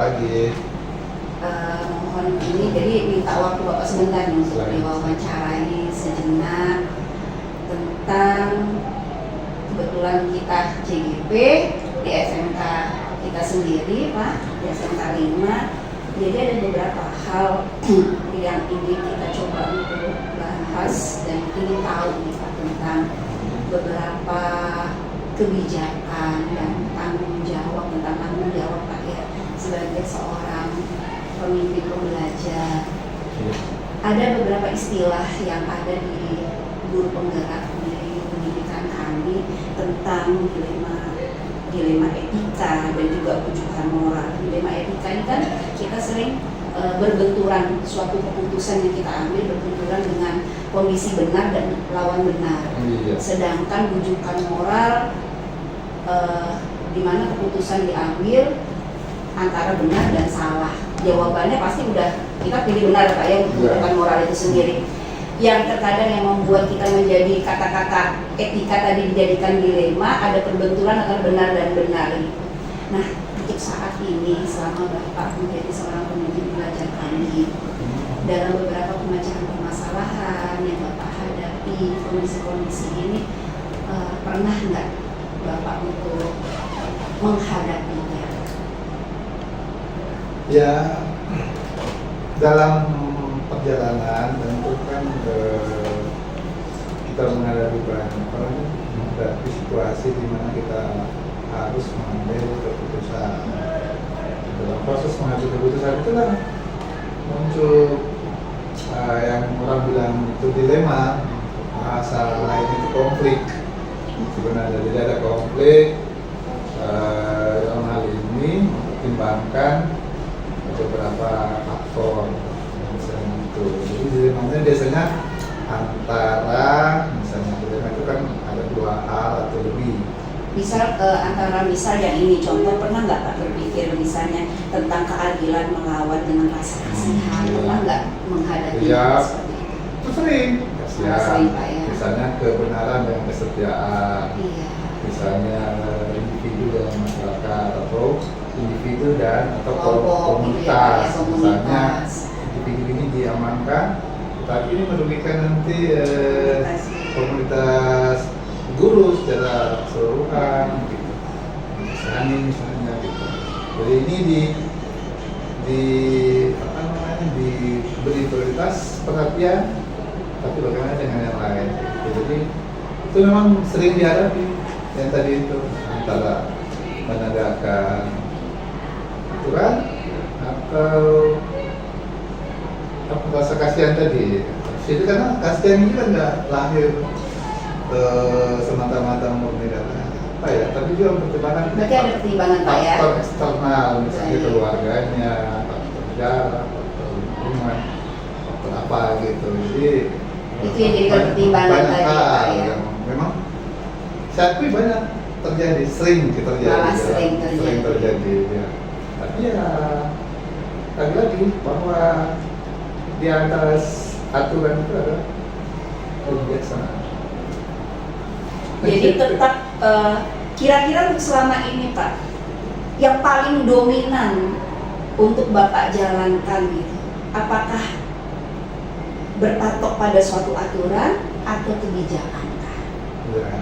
pagi. Mohon ini, jadi minta waktu Bapak sebentar nih untuk diwawancarai sejenak tentang kebetulan kita CGP di SMK kita sendiri Pak, di SMK 5. Jadi ada beberapa hal yang ingin kita coba untuk bahas dan ingin tahu nih Pak tentang beberapa kebijakan dan tanggung jawab Pak ya sebagai seorang pemimpin pembelajar. Ada beberapa istilah yang ada di guru penggerak di pendidikan kami tentang dilema etika dan juga rujukan moral. Dilema etika ini kan kita sering berbenturan, suatu keputusan yang kita ambil berbenturan dengan kondisi benar dan lawan benar. Sedangkan rujukan moral di mana keputusan diambil antara benar dan salah. Jawabannya pasti udah kita pilih benar Pak ya untuk rujukan moral itu sendiri. Yang terkadang yang membuat kita menjadi kata-kata etika tadi dijadikan dilema, ada perbenturan antara benar dan benar gitu. Nah, untuk saat ini selama Bapak menjadi seorang pemimpin belajar kami dalam beberapa pemecahan permasalahan yang Bapak hadapi kondisi-kondisi ini, pernah nggak Bapak untuk menghadapinya? Ya, dalam perjalanan tentu kan kita menghadapi situasi di mana kita harus mengambil keputusan. Dalam proses mengambil keputusan itu kan muncul yang orang bilang itu dilema, bahasa lain itu konflik. Sebenarnya tidak ada konflik. Dalam hal ini mempertimbangkan beberapa faktor misalnya itu. Jadi dilemanya biasanya antara misalnya dilema itu kan ada dua hal atau lebih. Misal misal yang ini contoh, pernah nggak Pak berpikir misalnya tentang keadilan melawan dengan rasa kasihan, pernah nggak menghadapi seperti itu? Itu sering Pak ya. Misalnya kebenaran dan kesetiaan. Iya. Misalnya individu dalam masyarakat atau individu dan atau komunitas. Misalnya individu ini diamankan, tapi ini merugikan nanti komunitas guru secara keseluruhan gitu. Misalnya gitu. Jadi ini diberi prioritas perhatian, tapi bagaimana dengan yang lain. Jadi itu memang sering dihadapi yang tadi itu antara menegakkan aturan atau rasa kasihan tadi. Jadi karena kasihan ini kan nggak lahir semata-mata murni dari apa ya, tapi juga pertimbangan. Berarti ada pertimbangan Pak ya. Faktor eksternal, misalnya keluarganya, faktor negara, faktor lingkungan, faktor apa gitu. Jadi itu yang jadi pertimbangan tadi Pak ya. Memang saya akui banyak terjadi, sering terjadi ya. Tapi ya lagi bahwa di atas aturan itu ada kebijaksanaan. Jadi tetap kira-kira untuk selama ini Pak, yang paling dominan untuk Bapak jalankan gitu, apakah berpatok pada suatu aturan atau kebijakan? Ya.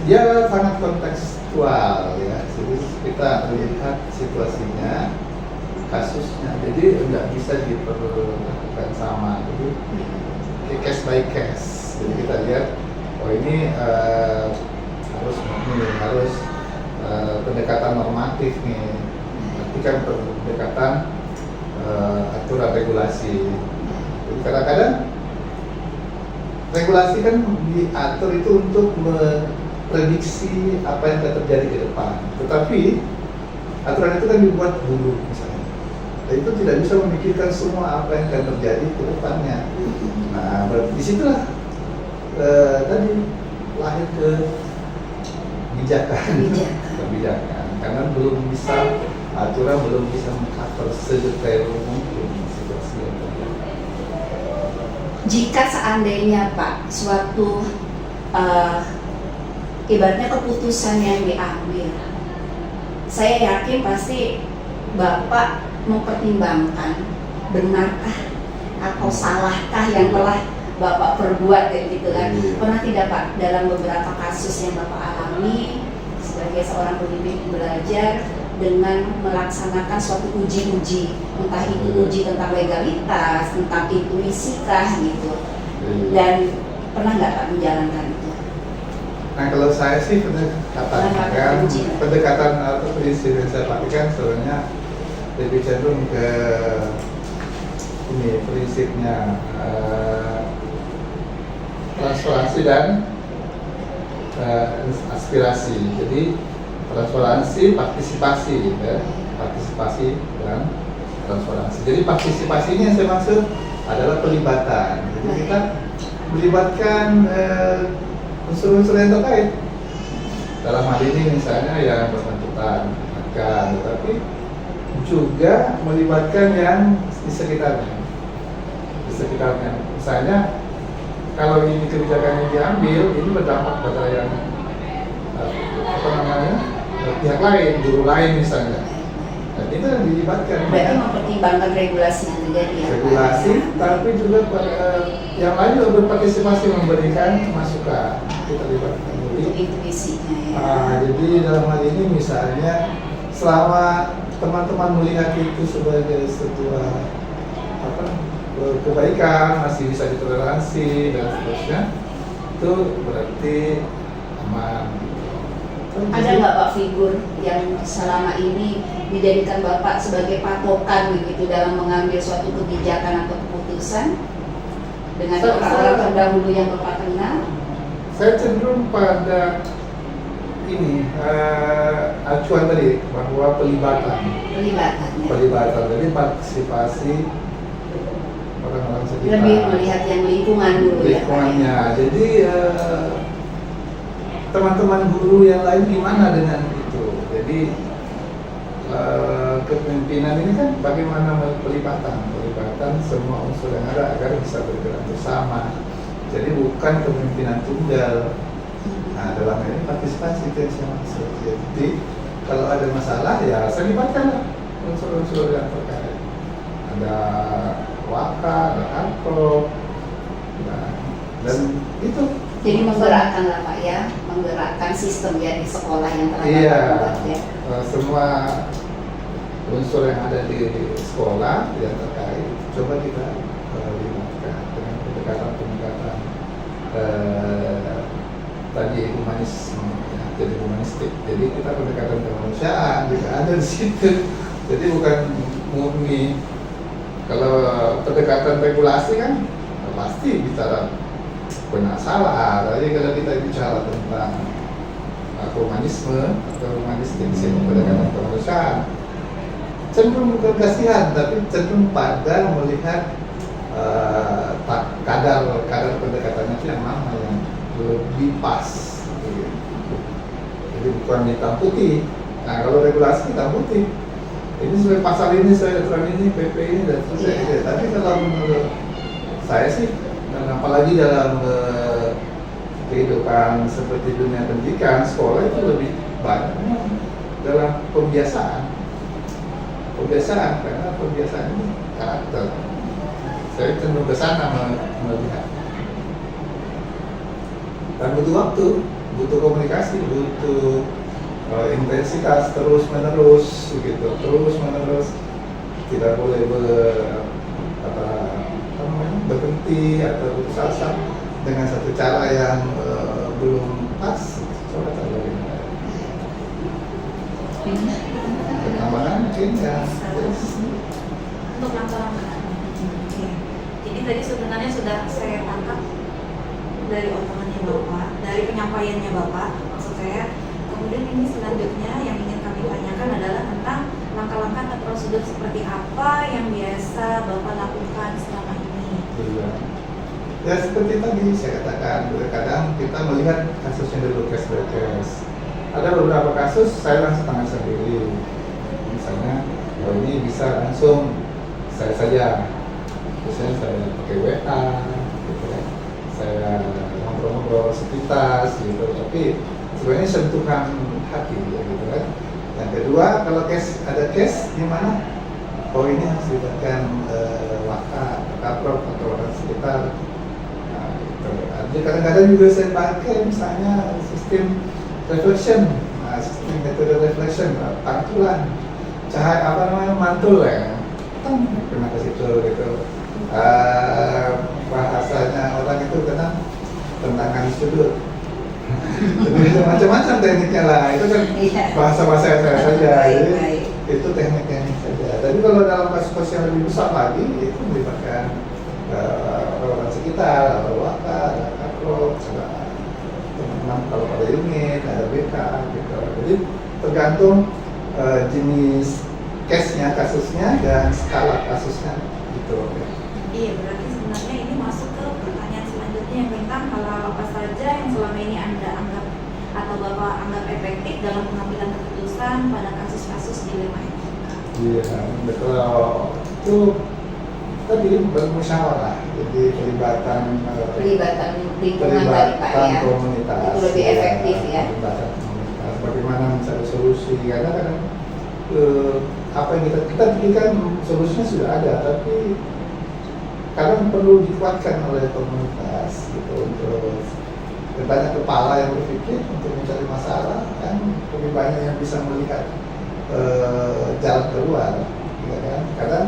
Dia sangat kontekstual ya, jadi kita lihat situasinya, kasusnya, jadi nggak bisa diperlakukan sama, jadi case by case. Jadi kita lihat, oh ini harus pendekatan normatif nih, nanti kan pendekatan aturan regulasi. Jadi kadang-kadang regulasi kan diatur itu untuk memprediksi apa yang akan terjadi ke depan. Tetapi aturan itu kan dibuat dulu misalnya. Dan itu tidak bisa memikirkan semua apa yang akan terjadi ke depannya. Nah, disitulah tadi lahir kebijakan. Karena belum bisa, aturan belum bisa meng-cover sedetail mungkin situasi yang terjadi. Jika seandainya Pak, suatu ibaratnya keputusan yang diambil saya yakin pasti Bapak mempertimbangkan benarkah atau salahkah yang telah Bapak perbuat kayak gitu kan. Pernah tidak Pak dalam beberapa kasus yang Bapak alami sebagai seorang pembimbing belajar dengan melaksanakan suatu uji-uji, entah itu uji tentang legalitas, tentang intuisi kah gitu, dan pernah nggak Pak menjalankan itu? Nah kalau saya sih pendekatan atau prinsip yang saya pakai sebenarnya lebih cenderung ke ini prinsipnya transparansi dan aspirasi. Jadi transparansi, partisipasi, ya. Partisipasi dan transparansi. Jadi partisipasi ini yang saya maksud adalah pelibatan. Jadi kita melibatkan unsur-unsur yang terkait. Dalam hal ini misalnya yang bersangkutan akan, tetapi juga melibatkan yang di sekitarnya. Misalnya kalau ini kebijakan yang diambil, ini berdampak pada yang pihak lain, guru lain misalnya. Dan itu yang dilibatkan. Berarti mempertimbangkan regulasinya juga dia. Regulasi, tapi juga yang lain juga berpartisipasi memberikan masukan. Kita libatkan. Untuk intuisinya ya. Jadi dalam hal ini misalnya selama teman-teman melihat itu sebagai sebuah kebaikan, masih bisa ditoleransi dan seterusnya, itu berarti aman. Ada nggak Pak figur yang selama ini dijadikan Bapak sebagai patokan begitu dalam mengambil suatu kebijakan atau keputusan dengan orang-orang terdahulu yang Bapak kenal? Saya cenderung pada ini acuan tadi bahwa pelibatan. Jadi partisipasi orang-orang sekitar. Lebih melihat yang lingkungan dulu lingkungannya. ya. Jadi teman-teman guru yang lain gimana dengan itu? Jadi kepemimpinan ini kan bagaimana pelibatan semua unsur yang ada agar bisa bergerak bersama. Jadi bukan kepemimpinan tunggal. Nah dalam ini partisipasi itu yang saya maksud. Jadi kalau ada masalah ya saya libatkan unsur-unsur yang terkait. Ada waka, ada kantor, dan itu. Jadi menggerakkan lah Pak ya, menggerakkan sistem ya di sekolah yang telah Bapak buat ya. Semua unsur yang ada di sekolah yang terkait coba kita libatkan dengan pendekatan tadi humanisme, ya, jadi humanistik. Jadi kita pendekatan kemanusiaan juga ada di situ. Jadi bukan murni. Kalau pendekatan regulasi kan pasti bicara benar salah. Tapi kalau kita bicara tentang humanisme atau humanistik, pendekatan kemanusiaan, cenderung bukan kasihan, tapi cenderung pada melihat kadar pendekatannya itu yang mana yang lebih pas. Jadi bukan hitam putih. Nah kalau regulasi hitam putih, ini sesuai pasal ini, sesuai aturan ini, PP ini dan seterusnya. Gitu. Tapi kalau menurut saya sih, dan apalagi dalam kehidupan seperti dunia pendidikan, sekolah itu lebih banyak dalam pembiasaan karena pembiasaan ini karakter. Saya cenderung ke sana melihat. Dan butuh waktu, butuh komunikasi, butuh intensitas terus menerus, tidak boleh berhenti atau putus asa dengan satu cara yang belum pas. Coba lagi. Penambahan mungkin ya. Untuk langkah-langkah. Jadi tadi sebenarnya sudah saya tangkap dari omongannya Bapak, dari penyampaiannya Bapak, maksud saya. Kemudian ini selanjutnya yang ingin kami tanyakan adalah tentang langkah-langkah atau prosedur seperti apa yang biasa Bapak lakukan selama ini. Iya. Ya seperti tadi saya katakan, kadang kita melihat kasusnya dulu case by case. Ada beberapa kasus saya langsung tangan sendiri. Misalnya, ini bisa langsung saya saja. Misalnya saya pakai WA, gitu ya. Saya ngobrol-ngobrol sekitar, gitu. Tapi sebenarnya sentuhan hati, gitu kan. Yang kedua, kalau ada case di mana ini harus dilibatkan waka, kaprok atau orang sekitar. Nah, gitu. Jadi kadang-kadang juga saya pakai misalnya sistem reflection, sistem metode reflection, pantulan, cahaya mantul ya, kena ke situ gitu. Bahasanya orang itu kadang tendangan sudut. Jadi macam-macam tekniknya lah, itu kan bahasa-bahasa saya saja, jadi itu teknik-teknik saja. Tapi kalau dalam kasus yang lebih besar lagi, itu melibatkan orang-orang sekitar, ada waka, ada kaprok, ada teman-teman kalau pada unit, ada BK gitu. Jadi tergantung jenis case-nya, kasusnya, dan skala kasusnya gitu. Iya, berarti sebenarnya ini masuk ke pertanyaan selanjutnya yang tentang hal apa saja yang selama ini Anda anggap atau Bapak anggap efektif dalam pengambilan keputusan pada kasus-kasus dilema etika. Iya, betul. Itu tadi bermusyawarah, jadi pelibatan lingkungan tadi Pak ya, komunitas, itu lebih efektif ya. Pelibatan komunitas, bagaimana mencari solusi, karena kadang apa yang kita pikirkan solusinya sudah ada, tapi kadang perlu dikuatkan oleh komunitas gitu, untuk banyak kepala yang berpikir untuk mencari masalah, kan lebih banyak yang bisa melihat jalan keluar, ya kan? Kadang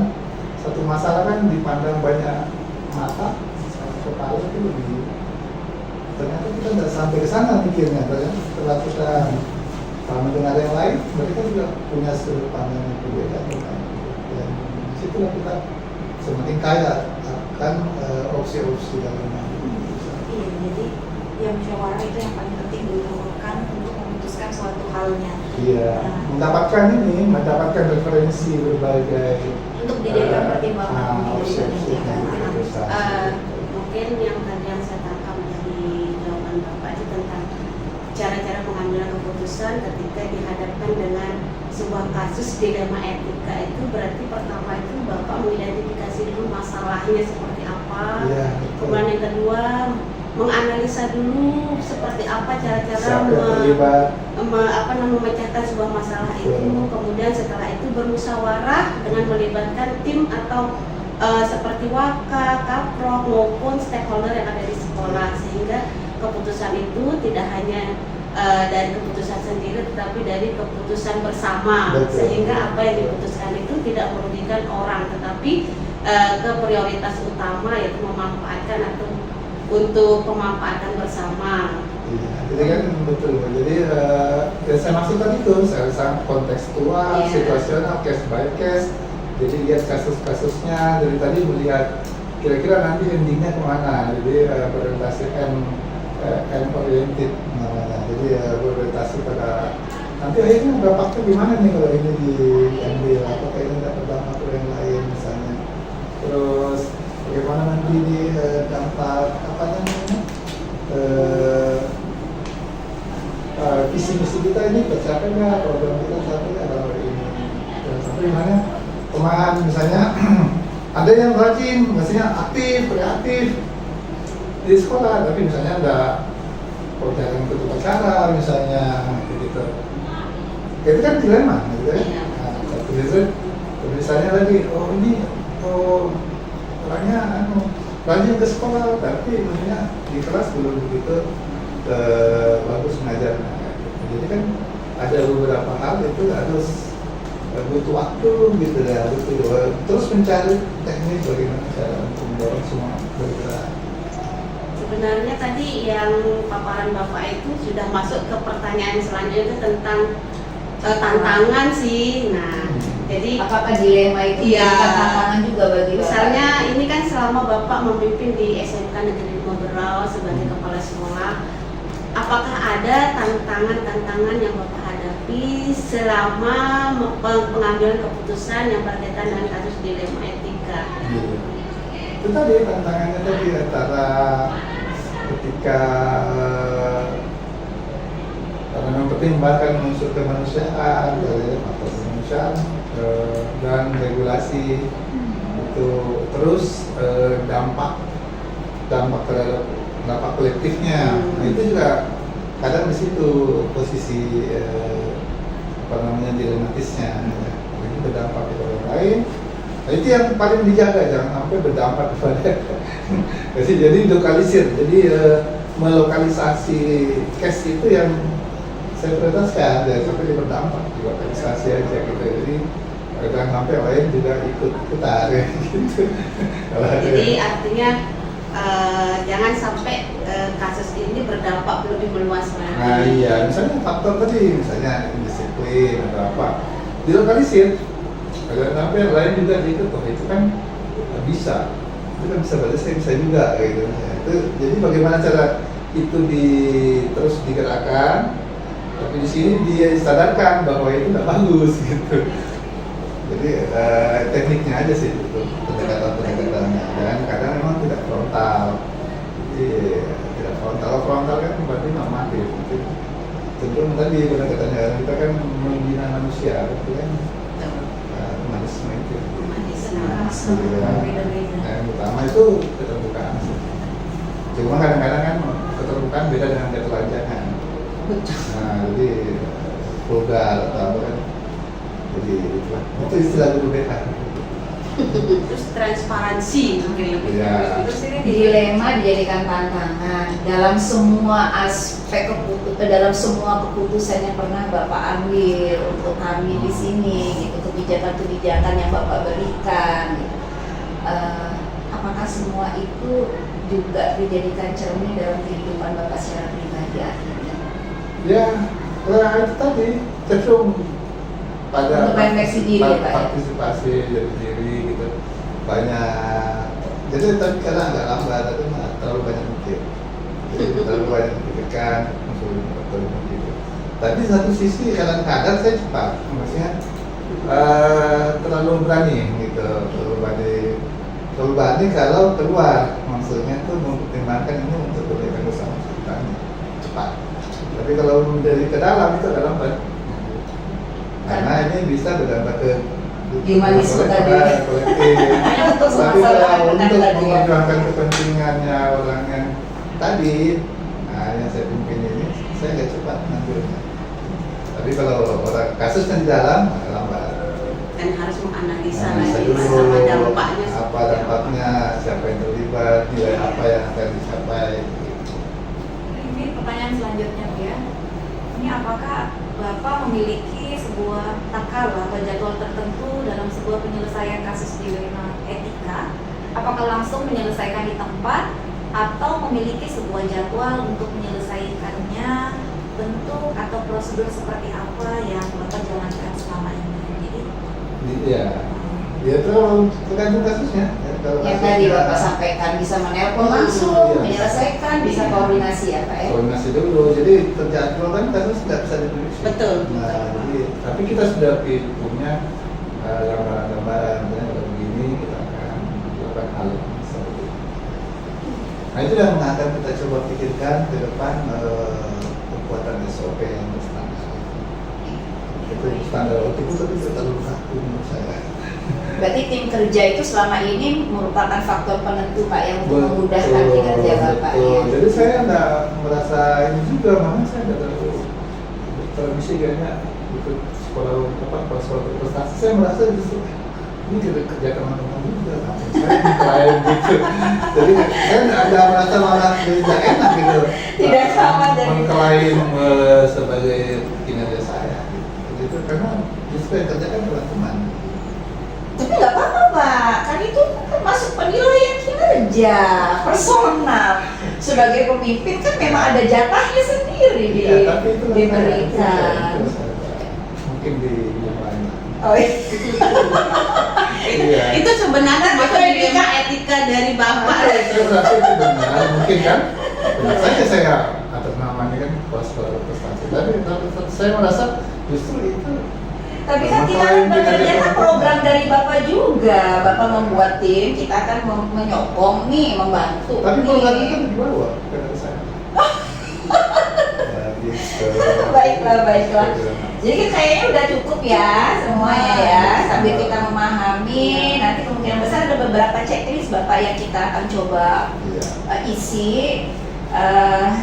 satu masalah kan dipandang banyak mata, satu kepala itu lebih, ternyata kita tidak sampai ke sana pikirnya, setelah kita mendengar yang lain, mereka juga punya sudut pandang yang berbeda, dan disitulah kita semakin kaya akan opsi-opsi dalam Iya, jadi ya musyawarah itu yang paling penting dilakukan untuk memutuskan suatu halnya. Iya, mendapatkan referensi berbagai Untuk dijadikan pertimbangan. opsi-opsi yang Mungkin yang tadi yang saya tangkap dari jawaban Bapak itu tentang cara-cara pengambilan keputusan ketika dihadapkan dengan sebuah kasus dilema etika, itu berarti pertama itu Bapak mengidentifikasi dulu masalahnya seperti apa, Iya, kemudian yang kedua menganalisa dulu seperti apa cara-cara memecahkan sebuah masalah itu, kemudian setelah itu bermusyawarah dengan melibatkan tim atau seperti waka, kaprok maupun stakeholder yang ada di sekolah, sehingga keputusan itu tidak hanya dari keputusan sendiri tetapi dari keputusan bersama. Betul. Sehingga apa yang diputuskan itu tidak merugikan orang, tetapi ke prioritas utama yaitu memanfaatkan atau untuk pemanfaatan bersama. Iya, jadi kan betul. Jadi yang saya maksudkan itu saya kontekstual, Iya. situasional, case by case. Jadi lihat kasus-kasusnya, dari tadi melihat kira-kira nanti endingnya kemana. Jadi berorientasi end oriented namanya. Jadi berorientasi pada nanti akhirnya dampaknya gimana nih kalau ini diambil, apakah ini dapat dampak ke yang lain misalnya. Terus bagaimana nanti ini dampak apa namanya visi misi kita ini tercapai nggak, program kita tercapai nggak kalau ini. Dan sampai mana kemahan misalnya ada yang rajin, misalnya aktif, kreatif di sekolah, tapi misalnya ada program ikut upacara misalnya gitu. Itu kan dilema gitu ya. Nah, satu misalnya lagi, ini orangnya rajin ke sekolah, tapi maksudnya di kelas belum begitu bagus mengajarnya. Jadi kan ada beberapa hal itu harus butuh waktu gitu ya, butuh terus mencari teknik bagaimana cara untuk mendorong semua bergerak. Sebenarnya tadi yang paparan Bapak itu sudah masuk ke pertanyaan selanjutnya itu tentang tantangan sih. Nah, jadi Apakah dilema itu Iya. bukan tantangan juga bagi Bapak? misalnya ini kan selama Bapak memimpin di SMK Negeri 5 Berau sebagai kepala sekolah, apakah ada tantangan-tantangan yang Bapak hadapi selama pengambilan keputusan yang berkaitan dengan kasus dilema etika? Itu tadi tantangannya tadi antara ketika karena mempertimbangkan unsur kemanusiaan dari faktor kemanusiaan dan regulasi itu, terus dampak terhadap dampak kolektifnya. Nah, itu juga kadang di situ posisi dilematisnya. Ini berdampak kepada orang lain. Nah, itu yang paling dijaga, jangan sampai berdampak kepada jadi lokalisir, jadi melokalisasi case itu yang saya prioritaskan, ya sampai dia berdampak di lokalisasi aja gitu. Jadi jangan sampai lain juga ikut-ikutan gitu. Jadi artinya jangan sampai kasus ini berdampak lebih meluas lagi. Nah iya, misalnya faktor tadi, misalnya disiplin atau apa, dilokalisir. Agar sampai yang lain juga ikut, oh itu kan bisa, itu kan bisa berarti bisa juga gitu. Ya, itu, jadi bagaimana cara itu terus digerakkan, tapi di sini dia disadarkan bahwa itu tidak bagus gitu. Jadi tekniknya aja sih itu pendekatan-pendekatannya. Dan kadang memang tidak frontal. Jadi tidak frontal. Kalau frontal kan berarti normatif. Tentu tadi pendekatannya kita kan membina manusia, itu kan humanisme itu. Yang utama itu keterbukaan. Cuma kadang-kadang kan keterbukaan beda dengan ketelanjangan. Nah, jadi vulgar atau apa kan. Jadi itu istilah dulu beta. Terus transparansi mungkin lebih. Ya. Terus ini Dilema dijadikan tantangan dalam semua aspek dalam semua keputusan yang pernah Bapak ambil untuk kami di sini, gitu, kebijakan-kebijakan yang Bapak berikan. Gitu. Apakah semua itu juga dijadikan cermin dalam kehidupan Bapak secara pribadi akhirnya? Ya, itu tadi cenderung pada Untuk refleksi diri, ya, Pak, ya? partisipasi dari diri gitu, banyak. Jadi tapi kadang agak lambat, tapi terlalu banyak mikir. Jadi terlalu banyak memikirkan, gitu. Tapi di satu sisi kadang-kadang saya cepat, maksudnya terlalu berani gitu, terlalu berani kalau keluar, maksudnya tuh mempertimbangkan ini untuk kebaikan bersama kita, cepat. Tapi kalau dari ke dalam itu agak lambat. Karena ini bisa berdampak ke humanisme tadi. kolektif. Tapi kalau untuk memperjuangkan kepentingannya orang yang tadi, nah yang saya pimpin ini, saya agak cepat ngambilnya. Tapi kalau orang kasusnya di dalam, agak lambat. Dan harus menganalisa Analisa lagi dulu, sama dampaknya. apa dampaknya, siapa yang terlibat, nilai apa yang akan dicapai. Ini pertanyaan selanjutnya, Bu ya. Ini apakah Bapak memiliki sebuah takaran atau jadwal tertentu dalam sebuah penyelesaian kasus dilema etika? Apakah langsung menyelesaikan di tempat atau memiliki sebuah jadwal untuk menyelesaikannya, bentuk atau prosedur seperti apa yang Bapak jalankan selama ini? Jadi, Iya, itu tergantung kasusnya. Ya, kalau Yang kasusnya- tadi Bapak sampaikan bisa menelpon langsung, Iya. menyelesaikan, bisa koordinasi ya Pak ya? Koordinasi dulu, jadi terjadwal kan kasus nggak bisa diprediksi. Betul. Nah, jadi, tapi kita sudah punya gambaran-gambaran, misalnya kalau begini kita akan melakukan hal seperti itu. Nah itu yang akan kita coba pikirkan ke depan, kekuatan SOP yang berstandar. Itu standar waktu itu tapi terlalu kaku menurut saya. Berarti tim kerja itu selama ini merupakan faktor penentu Pak yang untuk memudahkan kinerja Bapak ya? Betul. Jadi saya nggak merasa ini juga, makanya saya nggak terlalu termisi kayaknya ikut sekolah prestasi. Saya merasa justru ini kita kerja teman-teman juga, saya gitu. Jadi saya nggak merasa malah tidak enak gitu. Tidak sama dari- mengklaim sebagai kinerja saya. Gitu. Karena justru yang kerja kan teman-teman. Tapi nggak apa-apa Pak, kan itu termasuk penilaian kinerja personal. Sebagai pemimpin kan memang ada jatahnya sendiri Iya, tapi itu diberikan. mungkin di yang lain. Oh iya. Iya. Itu sebenarnya Tapi masuk kalau dilema etika dari Bapak. Saya merasa itu benar, mungkin kan? Benar saja saya atas namanya kan sekolah prestasi. Tapi saya merasa justru itu. Tapi kan kita kan mengerjakan program dari Bapak juga. Bapak membuat tim, kita akan menyokong nih, membantu. Tapi nih. program itu dibawa ke saya. Ya, gitu. Baiklah. Jadi kan kayaknya udah cukup ya semuanya ya. Sambil kita memahami, nanti kemungkinan besar ada beberapa checklist Bapak yang kita akan coba Iya. isi.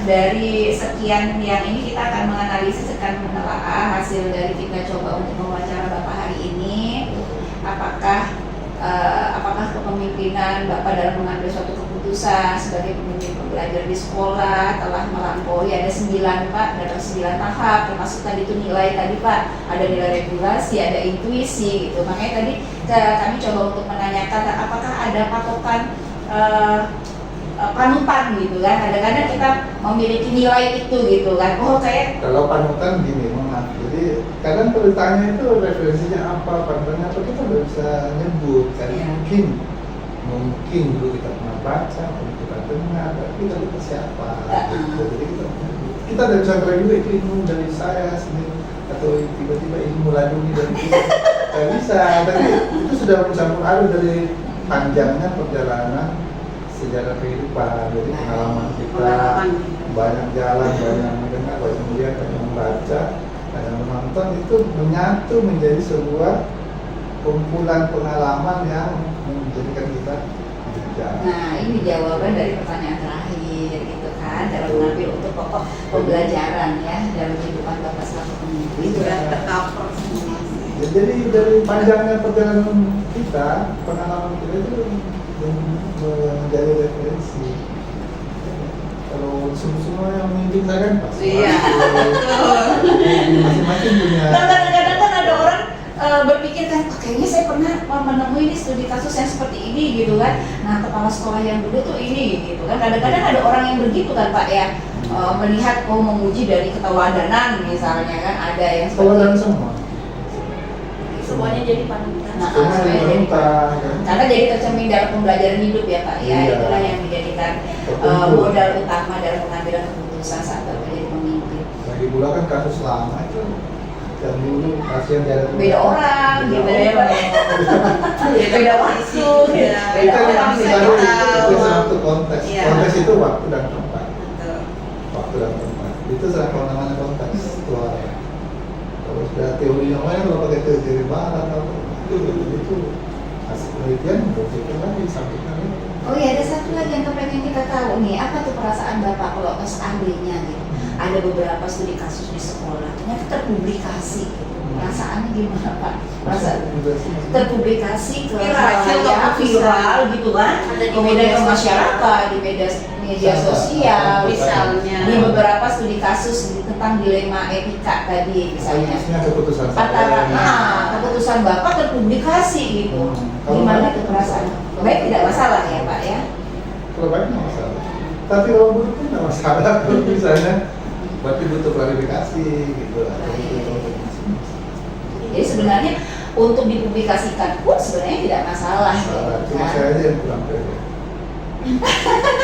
dari sekian yang ini kita akan menganalisis, akan menelaah hasil dari kita coba untuk mewawancara Bapak hari ini. Apakah kepemimpinan Bapak dalam mengambil suatu keputusan sebagai pemimpin pembelajar di sekolah telah melampaui, ada 9 Pak, dalam 9 tahap, termasuk tadi itu nilai tadi Pak, ada nilai regulasi, ada intuisi gitu. Makanya tadi kami coba untuk menanyakan apakah ada patokan panutan gitu kan. Kadang-kadang kita memiliki nilai itu gitu kan. Oh kayak Kalau panutan gini, maaf. Jadi kadang beritanya itu referensinya apa, panutannya apa, kita nggak bisa nyebut. Karena Iya. mungkin dulu kita pernah baca, mungkin kita dengar, tapi kita lupa siapa. Gitu. Jadi kita nggak bisa bilang juga itu ilmu dari saya sendiri, atau tiba-tiba ilmu laduni dari kita. Nggak bisa. Tapi itu sudah mencampur aduk dari panjangnya perjalanan sejarah kehidupan. Jadi pengalaman kita banyak jalan, banyak mendengar, banyak melihat, banyak membaca, banyak menonton, itu menyatu menjadi sebuah kumpulan pengalaman yang menjadikan kita bijak. nah ini jawaban dari pertanyaan terakhir gitu kan, dalam mengambil untuk pokok pembelajaran ya dalam kehidupan Bapak selaku pemimpin. Sudah tercover semua. Jadi dari panjangnya perjalanan kita, pengalaman kita itu menjadi referensi. Kalau semua yang memimpin saya kan pasti Iya, betul. masing-masing punya. Nah, kadang-kadang kan ada orang berpikir kan, oh, kayaknya saya pernah menemui ini studi kasus yang seperti ini gitu kan. Nah kepala sekolah yang dulu tuh ini gitu kan. Kadang-kadang ada orang yang begitu kan Pak ya, melihat memuji dari keteladanan misalnya kan, ada yang Kalau dan seperti itu. semua. Semuanya jadi panutan. Nah, Semua supaya jadi- diperintah, kan? karena jadi tercermin dalam pembelajaran hidup ya Pak ya, Iya. itulah yang dijadikan Betul. modal utama dalam pengambilan keputusan saat Bapak jadi pemimpin. Lagi pula kan kasus lama itu yang dulu pasien dari Beda orang gitu ya Pak. Beda waktu, Iya. beda Kita orang, yang beda selalu waktu. itu satu konteks. Iya. Konteks itu waktu dan tempat. Betul. Waktu dan tempat. Itu kalau namanya konteks. Kalau sudah teori yang lain, kalau pakai teori barat atau itu hasil penelitian membuktikan lagi sampaikan lagi. Oh iya, ada satu lagi yang kepengen kita tahu nih, apa tuh perasaan Bapak kalau seandainya gitu, ada beberapa studi kasus di sekolah, ternyata terpublikasi gitu. Perasaannya gimana Pak? Perasaan terpublikasi ke Viral, halayak, viral gitu kan, Ada di kemudian media ke sosial. masyarakat, di media sosial, Misalnya. di beberapa studi kasus tentang dilema etika tadi misalnya. Maksudnya keputusan Antara saya. keputusan Bapak terpublikasi gitu. Gimana tuh perasaan? Baik tidak masalah ya Pak ya. Kalau baik nggak masalah. Tapi kalau buruk pun nggak masalah. Kalau misalnya berarti butuh klarifikasi gitu. Atau butuh Jadi sebenarnya untuk dipublikasikan pun sebenarnya tidak masalah. masalah. Gitu, Cuma kan? saya aja yang kurang pede.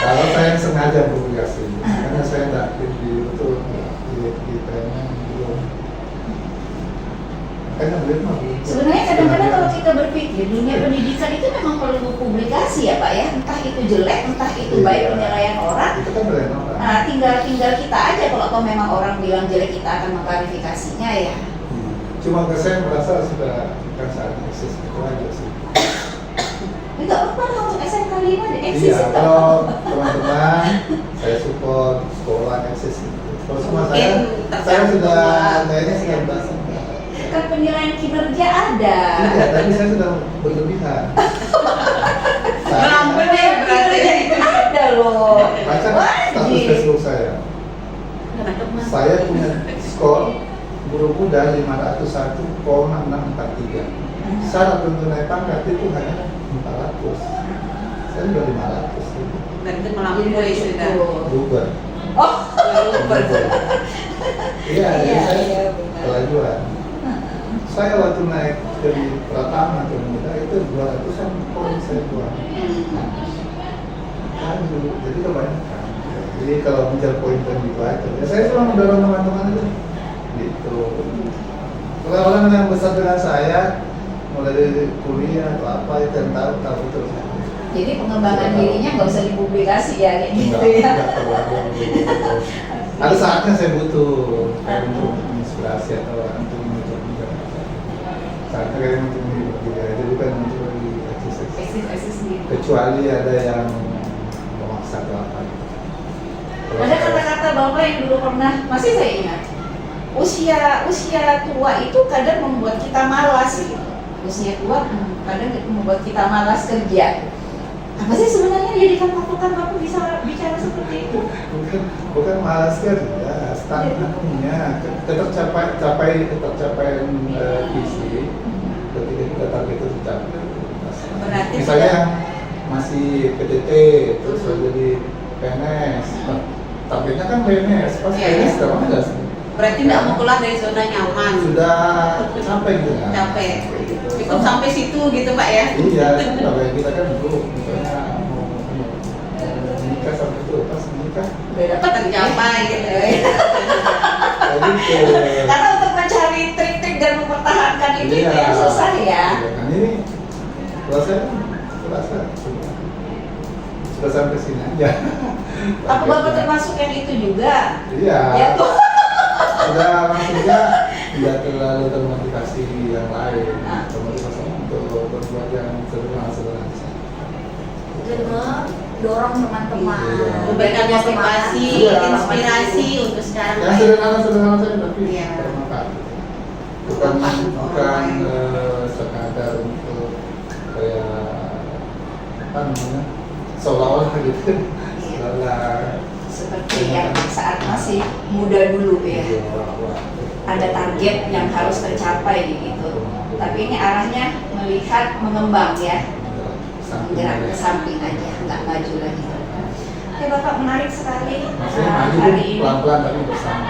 Kalau saya yang sengaja publikasi, karena saya nggak di betul di pengen belum. Makanya belum mah. Sebenarnya kadang-kadang kalau kita berpikir dunia pendidikan itu memang perlu publikasi ya Pak ya. Entah itu jelek, entah itu baik penilaian orang. Itu kan brand orang. Nah tinggal kita aja kalau toh memang orang bilang jelek kita akan mengklarifikasinya ya. Cuma saya merasa sudah bukan saatnya eksis itu aja sih. Enggak apa-apa lah untuk SMK 5 deh, eksis Iya, itu. kalau teman-teman saya support sekolah eksis itu. Kalau sama saya sudah kayaknya sudah berasa. Kan penilaian kinerja ada. Iya, tapi saya sudah berlebihan. Melambai Saya berarti. Ada loh. baca status Wajib. Facebook saya. Saya punya skor guru muda 501,643. Syarat untuk naik pangkat itu hanya 400. Saya sudah 500. Berarti melampaui sudah. Berubah. Oh, Iya, jadi saya iya, benar. kelajuan. Saya waktu naik dari Pratama ke muda itu 200-an poin saya buang. Laju, jadi kebanyakan. Jadi kalau mengejar poin-poin gitu aja. Ya, saya cuma mendorong teman-teman aja. Gitu. Kalau orang yang besar dengan saya, mulai dari kuliah atau apa itu yang tahu betul. Jadi pengembangan dirinya nggak usah dipublikasi ya kayak gitu ya. Enggak terlalu. Ada saatnya saya butuh kayak untuk inspirasi atau untuk menunjuk juga. Saatnya kayak untuk menghibur juga, jadi bukan untuk lagi eksis. Eksis sendiri. Kecuali ada yang memaksa ke apa. Ada kata-kata Bapak yang dulu pernah, masih saya ingat. Usia tua itu kadang membuat kita malas gitu. Usia tua kadang membuat kita malas kerja. Apa sih sebenarnya yang dikatakan Bapak bisa bicara seperti itu? Bukan malas kerja, standarnya tercapai visi ketika kita target itu tercapai. Berarti Misalnya tidak- yang masih PTT terus jadi PNS, targetnya kan PNS, pas Iya. PNS sudah mana sih? Berarti tidak mau keluar dari zona nyaman. Sudah capek gitu kan? Capek. Gitu. Cukup sampai situ gitu Pak ya. Iya, kan kayak kita kan dulu misalnya mau menikah sampai itu pas menikah udah dapat Tercapai gitu. kayak gitu. Karena untuk mencari trik-trik dan mempertahankan itu Iya. yang susah ya. Iya, kan ini kalau saya merasa sudah sampai sini aja. Apa Bapak termasuk yang itu juga? Iya. Ya tuh. Sudah maksudnya tidak terlalu termotivasi yang lain. Ah. Termotivasi untuk berbuat yang sederhana-sederhana saja. Dan mendorong teman-teman. Iya. Memberikan motivasi, Iya. inspirasi untuk sekarang. Yang sederhana-sederhana saja tapi Iya. bermanfaat. Bukan sekadar untuk kayak apa namanya seolah-olah gitu. Seolah Seperti yang saat masih muda dulu ya. Ada target yang harus tercapai gitu. Tapi ini arahnya melihat mengembang ya. Menggerak ke samping aja, nggak maju lagi. Oke Bapak, menarik sekali Maksudnya maju hari ini. pelan-pelan tapi bersama.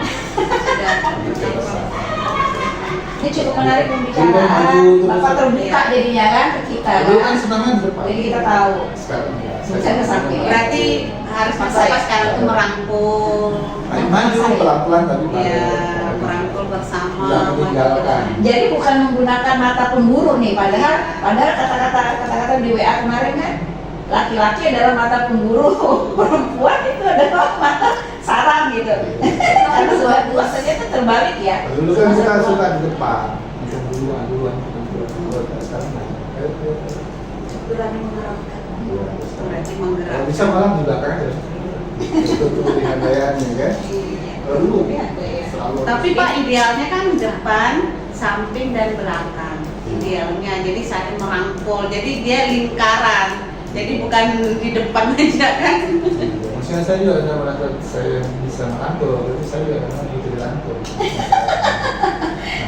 Ini cukup menarik Jadi pembicaraan. maju terus. Bapak terbuka jadinya kan ke kita. Dulu kan Kan? senangnya di depan. Jadi kita tahu. Sekarang ya. Bisa ke samping. Berarti harus masa sekarang itu merangkul. Maju pelan-pelan tapi Iya, merangkul bersama. Jangan meninggalkan. Jadi bukan menggunakan mata pemburu nih, padahal kata-kata di WA kemarin kan laki-laki adalah mata pemburu, perempuan itu adalah mata sarang gitu. Karena biasanya itu terbalik ya. Dulu kan kita suka di depan, untuk duluan. Sekarang Berani menggerakkan. Berarti kalau menggerak. bisa malam di belakang aja. Itu tuh pilihan gayanya kan. Dulu selalu. Tapi Pak idealnya kan depan, samping dan belakang. Idealnya jadi saling merangkul. Jadi dia lingkaran. Jadi bukan di depan aja kan. Maksudnya saya juga ada merasa saya bisa merangkul, tapi saya juga memang butuh dirangkul.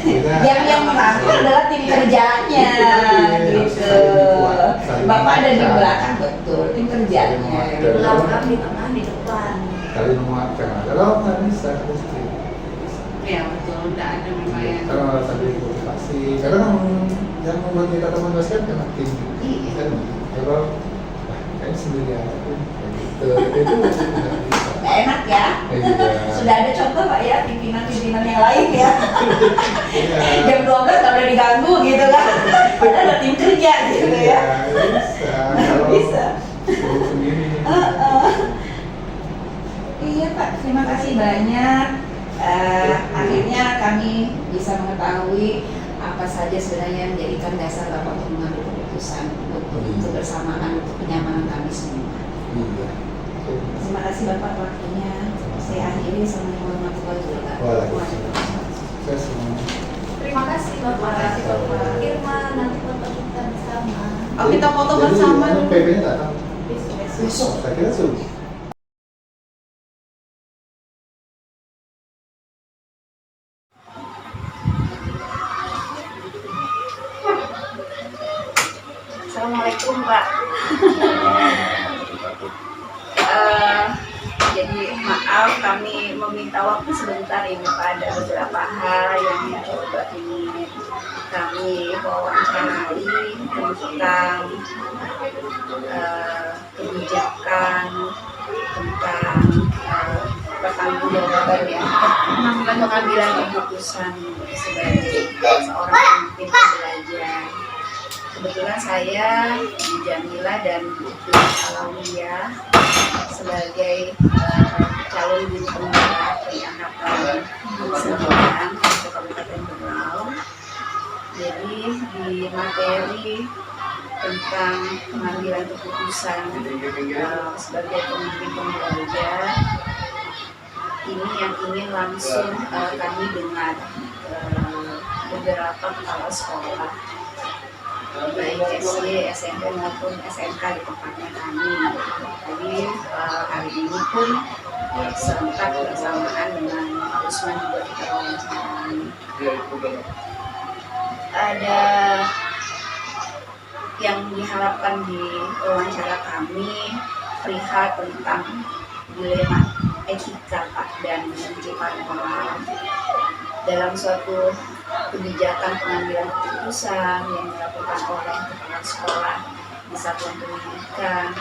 Maksudnya Yang merangkul adalah tim kerjanya gitu. Bapak ada di belakang betul, tim kerjanya. Di belakang, di tengah, di depan. kali menguatkan. Kalau nggak bisa, pasti. Iya betul, tidak ada membayar. Kalau tadi motivasi, karena yang membuat kita teman basket karena tim. Iya. Kan, kalau kayak sendiri aja pun kayak gitu, itu nggak bisa. Nggak enak ya. Iya. Sudah ada contoh Pak ya, pimpinan-pimpinan yang lain ya. Iya. Jam 12 nggak boleh diganggu gitu kan. Padahal ada tim kerja gitu Iya, ya. bisa. Kalau Bisa. suruh sendiri. Iya Pak, terima kasih banyak. Akhirnya kami bisa mengetahui apa saja sebenarnya yang menjadikan dasar Bapak untuk mengambil keputusan untuk kebersamaan, untuk kenyamanan kami semua. Iya. Terima kasih Bapak waktunya. Saya akhiri. Assalamualaikum warahmatullahi wabarakatuh. Waalaikumsalam. Saya semua. Terima kasih Bapak. Terima kasih, Bapak. Irma, nanti foto kita bersama. Oh kita foto bersama dulu. PP-nya datang. Besok. Saya kira sudah. Assalamualaikum Pak. Jadi maaf kami meminta waktu sebentar ini Pak, ada beberapa hal yang coba ingin kami wawancarai tentang kebijakan, tentang pertanggungjawaban ya, pengambilan keputusan sebagai seorang pemimpin pembelajar. Kebetulan saya Jamila dan Bu Alawiyah sebagai calon guru penggerak di angkatan 9 di Kabupaten Berau. Jadi di materi tentang pengambilan keputusan sebagai pemimpin pembelajar ini yang ingin langsung kami dengar beberapa kepala sekolah baik SD, SMP maupun SMK di tempatnya kami. Jadi hari ini pun serentak bersamaan dengan Pak Usman juga kita wawancarai. Ada yang diharapkan di wawancara kami perihal tentang dilema etika Pak dan penitipan moral dalam suatu kebijakan pengambilan keputusan yang dilakukan oleh kepala sekolah di satuan pendidikan.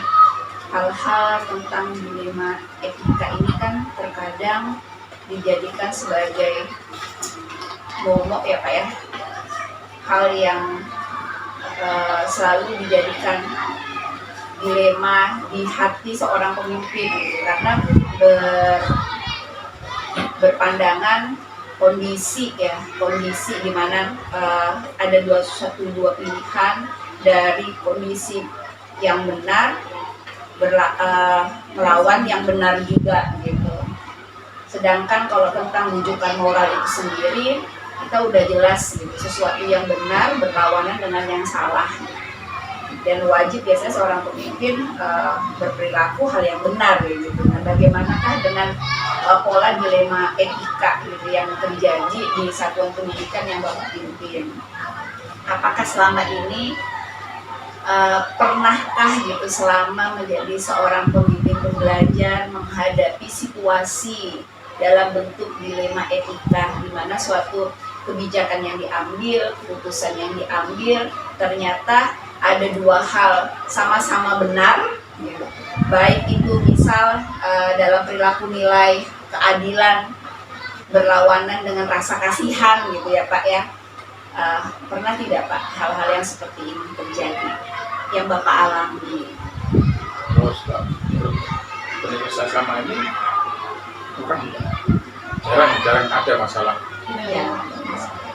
Hal-hal tentang dilema etika ini kan terkadang dijadikan sebagai momok ya Pak ya, hal yang selalu dijadikan dilema di hati seorang pemimpin gitu, karena berpandangan kondisi di mana ada dua pilihan dari kondisi yang benar melawan yang benar juga gitu. Sedangkan kalau tentang rujukan moral itu sendiri kita udah jelas gitu, sesuatu yang benar berlawanan dengan yang salah dan wajib biasanya seorang pemimpin berperilaku hal yang benar gitu. Nah, bagaimanakah dengan pola dilema etika gitu yang terjadi di satuan pendidikan yang Bapak pimpin? Apakah selama ini pernahkah gitu selama menjadi seorang pemimpin pembelajar menghadapi situasi dalam bentuk dilema etika di mana suatu kebijakan yang diambil, keputusan yang diambil ternyata ada dua hal sama-sama benar gitu. Baik itu misal dalam perilaku nilai keadilan berlawanan dengan rasa kasihan gitu ya Pak ya. Pernah tidak Pak hal-hal yang seperti ini terjadi yang Bapak alami? Penelitian selama ini bukan jarang ada masalah. Ya.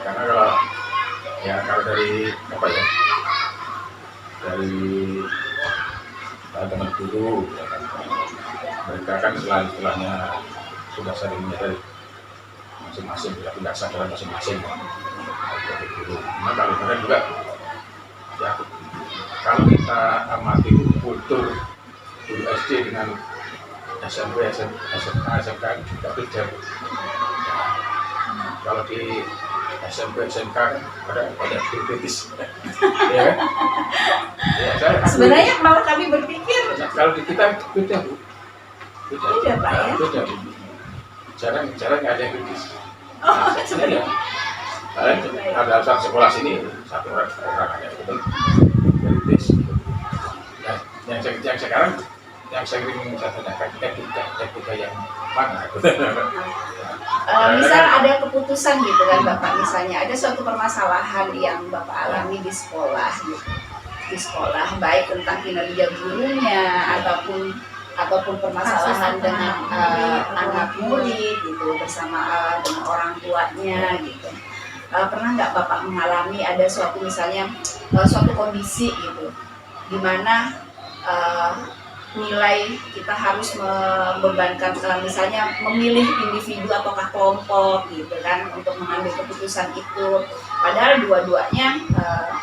Karena kalau dari apa ya, dari teman guru ya kan, mereka kan setelahnya sudah sering menyadari masing-masing, sudah punya kesadaran masing-masing dari guru. Nah kalau kalian juga ya, kalau kita amati kultur guru SD dengan SMP, SMK, SMK juga beda. Kalau di SMP, SMK kan ada kritis, ya kan? Ya, Sebenarnya malah kami berpikir kalau di kita beda Bu, beda Pak ya. Beda Bu. Jarang nggak ada yang kritis. Oh, Iya. Ada satu sekolah sini satu orang ada yang kritis. Nah, yang sekarang yang sering saya tanyakan etika yang mana? Misal ada keputusan gitu kan Bapak, misalnya ada suatu permasalahan yang Bapak alami di sekolah gitu, di sekolah baik tentang kinerja gurunya ataupun permasalahan dengan anak murid gitu bersama dengan orang tuanya gitu. Pernah nggak Bapak mengalami ada suatu misalnya suatu kondisi gitu di mana nilai kita harus membebankan misalnya memilih individu ataukah kelompok gitu kan untuk mengambil keputusan itu, padahal dua-duanya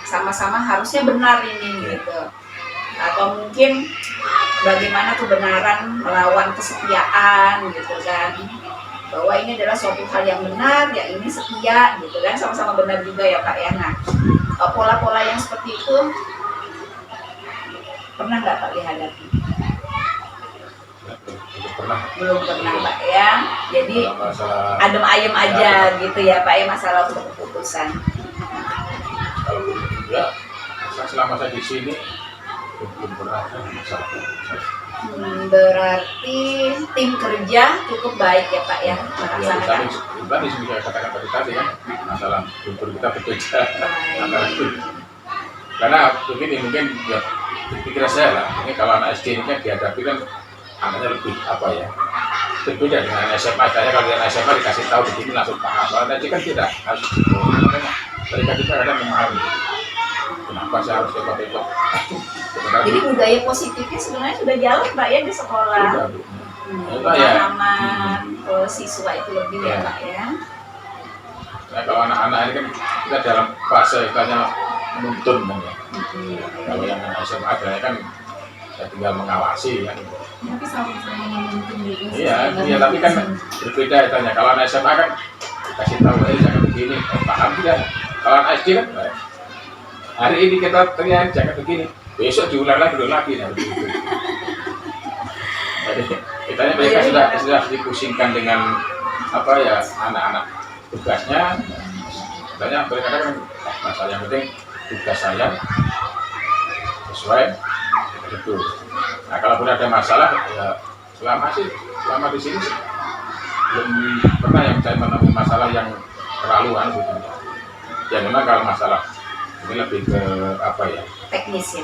sama-sama harusnya benar ini gitu, atau mungkin bagaimana kebenaran melawan kesetiaan gitu kan, bahwa ini adalah suatu hal yang benar, ya ini setia gitu kan, sama-sama benar juga ya Pak ya. Nah pola-pola yang seperti itu pernah nggak Pak dihadapi? Belum pernah Pak ya. Jadi adem ayem aja gitu ya Pak ya masalah untuk keputusan. Kalau ya selama saya di sini belum pernah ada masalah. Berarti tim kerja cukup baik ya Pak ya melaksanakan. Tadi saya katakan tadi ya masalah kultur kita berbeda antara itu. Karena begini mungkin ya pikiran saya lah, ini kalau anak SD ini kan dihadapi kan anaknya lebih apa ya, berbeda dengan SMA. Saya kalau dengan SMA dikasih tahu begini langsung paham, kalau tadi kan tidak harus gitu. Makanya mereka juga kadang memahami kenapa saya harus ikut. Jadi budaya positifnya sebenarnya sudah jalan Pak ya di sekolah. pemahaman siswa itu lebih ya Pak ya. Nah, kalau anak-anak ini kan kita dalam fase istilahnya menuntun kan ya. Kalau yang anak SMA adalah kan ya tinggal mengawasi kan. Tapi sama-sama menuntun juga. Iya, tapi kan berbeda istilahnya. Kalau anak SMA kan kasih tahu jangan begini, paham tidak? Kalau anak SD kan hari ini kita teriak jangan begini, besok diulang lagi nah, begitu. Jadi mereka sudah dipusingkan dengan apa ya anak-anak tugasnya. Sebenarnya mereka kan masalah yang penting tugas saya sesuai itu. Nah kalaupun ada masalah ya selama di sini belum pernah yang saya menemui masalah yang terlaluan gitu. Ya memang kalau masalah ini lebih ke apa ya? Teknis ya,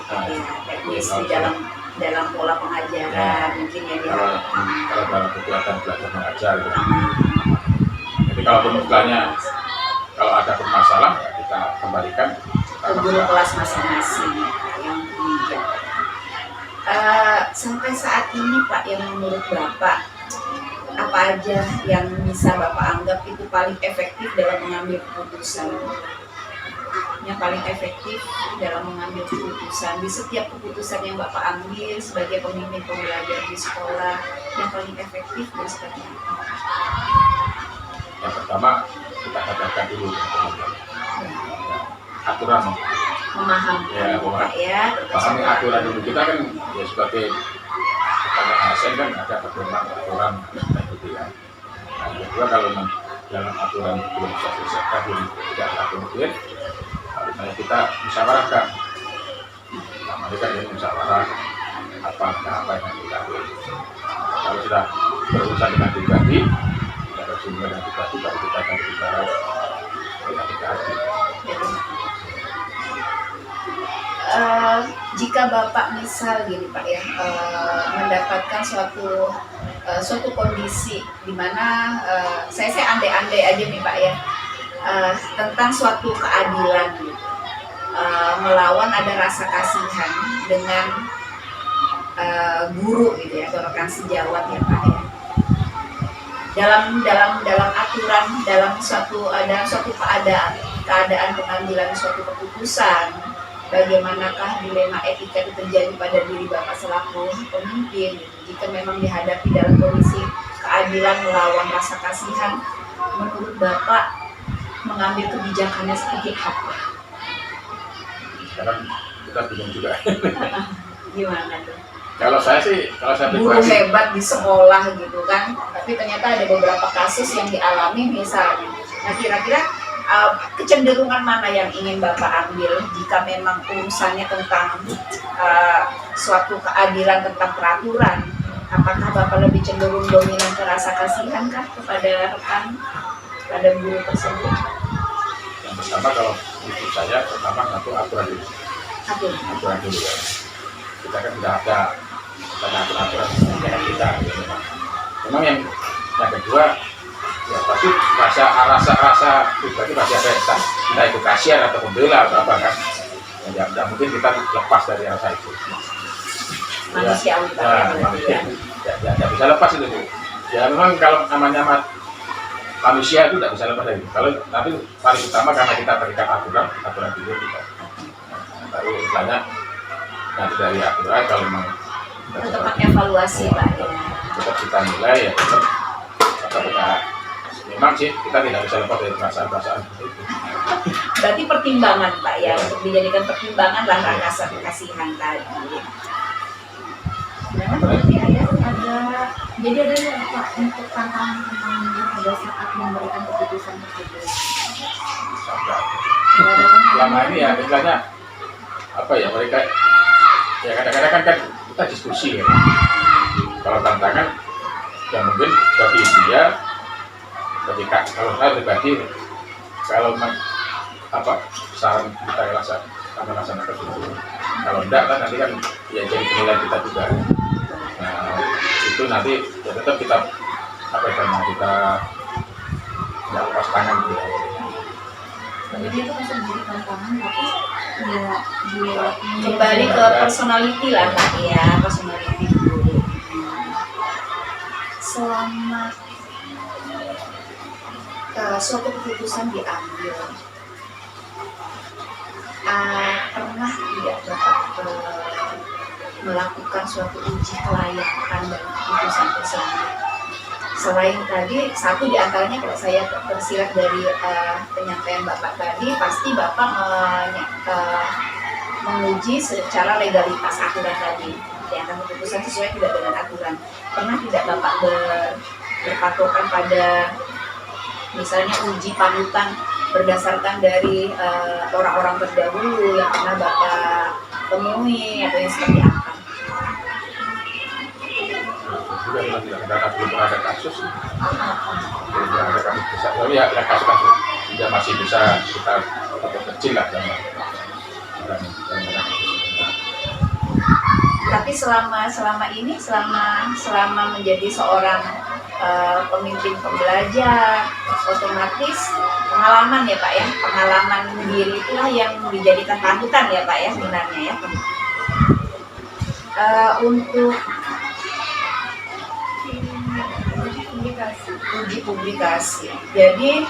teknis di dalam pola pengajaran mungkin ya dia. Kalau dalam kegiatan belajar mengajar gitu. Jadi kalaupun istilahnya kalau ada bermasalah ya kita kembalikan ke guru kelas masing-masing yang bijak. Sampai saat ini Pak, yang menurut Bapak apa aja yang bisa Bapak anggap itu paling efektif dalam mengambil keputusan? Yang paling efektif dalam mengambil keputusan di setiap keputusan yang Bapak ambil sebagai pemimpin pembelajar di sekolah, yang paling efektif dan seperti apa? Yang pertama kita katakan dulu aturan Memahami pahami aturan dulu. Kita kan ya sebagai ASN kan ada pedoman aturan gitu ya. Nah, yang kedua kalau dalam aturan belum bisa diselesaikan, belum tidak akomodir, harusnya kita musyawarahkan. Nah, mereka yang musyawarah apa yang kita ambil. Kalau sudah berurusan dengan pribadi, ada sumber yang pribadi, baru kita akan bicara dengan pribadi. Jika Bapak misal gini Pak ya, mendapatkan suatu kondisi di mana saya andai-andai aja nih Pak ya, tentang suatu keadilan gitu, melawan ada rasa kasihan dengan guru gitu ya, atau rekan sejawat ya Pak ya. Dalam aturan, dalam suatu keadaan pengambilan suatu keputusan, bagaimanakah dilema etika itu terjadi pada diri Bapak selaku pemimpin jika memang dihadapi dalam kondisi keadilan melawan rasa kasihan? Menurut Bapak mengambil kebijakannya seperti apa? Sekarang kita bingung juga. Gimana tuh? Kalau saya guru hebat di sekolah gitu kan, tapi ternyata ada beberapa kasus yang dialami misalnya. Nah kira-kira kecenderungan mana yang ingin Bapak ambil jika memang urusannya tentang suatu keadilan tentang peraturan? Apakah Bapak lebih cenderung dominan ke rasa kasihan kah kepada rekan, pada guru tersebut? Yang pertama kalau itu saya pertama satu aturan dulu. Aturan dulu ya. Kita kan sudah ada aturan yang kita. Memang yang kedua ya pasti rasa pribadi pasti ada kita itu kasihan atau membela atau apa kan. Ya tidak mungkin kita lepas dari rasa itu. Manusiawi Ya bisa lepas itu. Ya memang kalau namanya manusia itu tidak bisa lepas dari itu. Tapi paling utama karena kita terikat aturan dulu kita. Baru istilahnya nanti dari aturan kalau memang tetap evaluasi Pak ya. Tetap kita nilai ya tetap kita memang sih kita tidak bisa lepas dari perasaan seperti itu. Berarti pertimbangan Pak ya, untuk dijadikan pertimbangan lah rasa kasihan tadi. Jadi ada Pak untuk tantangan pada saat memberikan keputusan tersebut. Selama ini ya istilahnya apa ya mereka ya kadang-kadang kan kita diskusi ya. Kalau tantangan ya mungkin bagi dia ketika kalau saya pribadi kalau saran kita laksanakan itu kalau enggak kan nanti kan ya jadi penilaian kita juga. Nah itu nanti ya tetap kita kita nggak lepas tangan gitu ya. Jadi itu masih menjadi tantangan tapi ya dia Kembali ke personality lah Pak ya, personality dulu. selama suatu keputusan diambil, pernah tidak Bapak melakukan suatu uji kelayakan dari keputusan tersebut? Selain tadi, satu di antaranya kalau saya tersirat dari penyampaian Bapak tadi, pasti Bapak menguji secara legalitas aturan tadi, yang keputusan sesuai tidak dengan aturan. Pernah tidak Bapak berpatokan pada misalnya uji panutan berdasarkan dari orang-orang terdahulu yang pernah Bapak temui atau yang seperti apa? Juga belum ada kasus, belum ada kasus besar, tapi ya ada kasus-kasus juga masih bisa kita kecil lah dalam Tapi selama ini, selama menjadi seorang pemimpin pembelajar, otomatis pengalaman ya Pak ya, pengalaman diri itulah yang dijadikan panutan ya Pak ya sebenarnya ya. Untuk uji publikasi. Jadi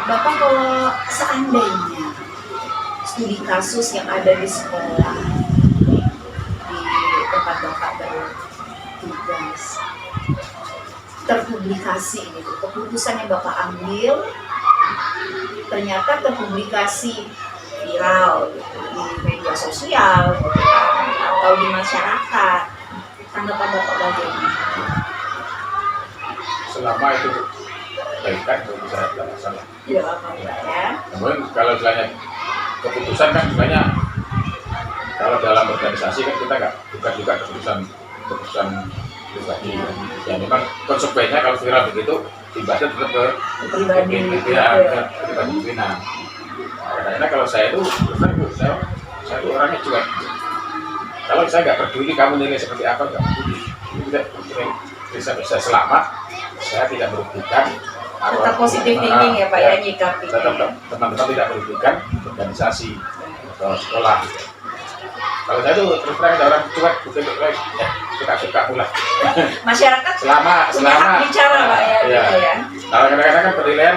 Bapak kalau seandainya studi kasus yang ada di sekolah, di tempat Bapak bertugas, terpublikasi gitu, keputusan yang Bapak ambil ternyata terpublikasi viral gitu, di media sosial gitu, atau di masyarakat, tanggapan Bapak bagaimana? selama itu baikkan kalau bisa tidak masalah. Ya apa ya? Kemudian kalau misalnya keputusan kan sebenarnya kalau dalam organisasi kan kita nggak bukan juga keputusan pribadi. Ya memang konsekuensinya kalau viral begitu imbasnya tetap ke Pribadi. pimpinan. Karena kalau saya itu saya itu orangnya juga kalau saya nggak peduli kamu nilai seperti apa nggak peduli. Tidak bisa selamat. Saya tidak merugikan. Tetap positif thinking ya Pak ya nyikapi. Tetap teman-teman tidak merugikan organisasi atau sekolah. Kalau saya tuh terus terang ada orang cuek, suka mulai. Masyarakat Selama hak bicara Pak ya, iya. gitu ya. Kalau kadang-kadang kan penilaian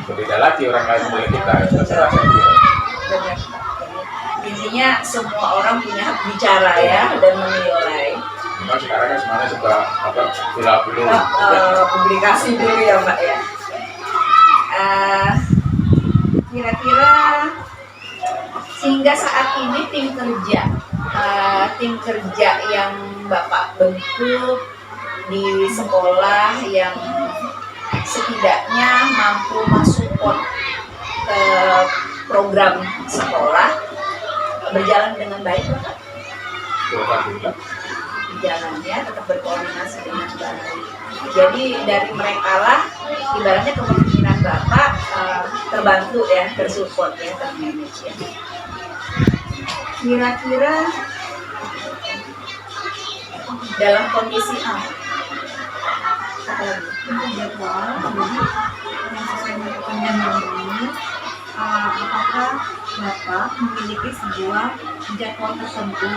berbeda lagi orang lain menilai kita. Terserah saya. Benar. Intinya semua orang punya hak bicara ya dan menilai. Memang sekarang kan semuanya suka viral dulu. Publikasi dulu ya Mbak ya. Kira-kira sehingga saat ini tim kerja yang Bapak bentuk di sekolah yang setidaknya mampu mensupport program sekolah berjalan dengan baik Bapak? Alhamdulillah. Jalannya tetap berkoordinasi dengan baik. Jadi dari mereka lah ibaratnya kepemimpinan Bapak terbantu ya, tersupport ya, termanage ya. Kira-kira dalam kondisi apa lagi? Jadwal yang sesuai dengan pertanyaan ini, apakah Bapak memiliki sebuah jadwal tertentu,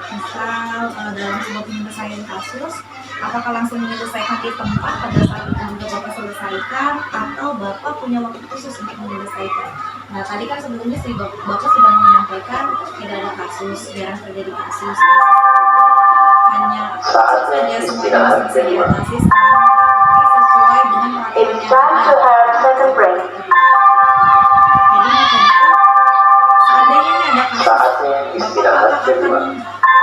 misal dalam sebuah penyelesaian kasus, apakah langsung menyelesaikan di tempat pada saat itu juga Bapak selesaikan, atau Bapak punya waktu khusus untuk menyelesaikan? Nah tadi kan sebelumnya Bapak sudah menyampaikan tidak ada kasus, jarang terjadi kasus, hanya saja semuanya masih bisa diatasi sesuai dengan peraturan yang ada. Jadi seandainya ini ada kasus, Bapak akan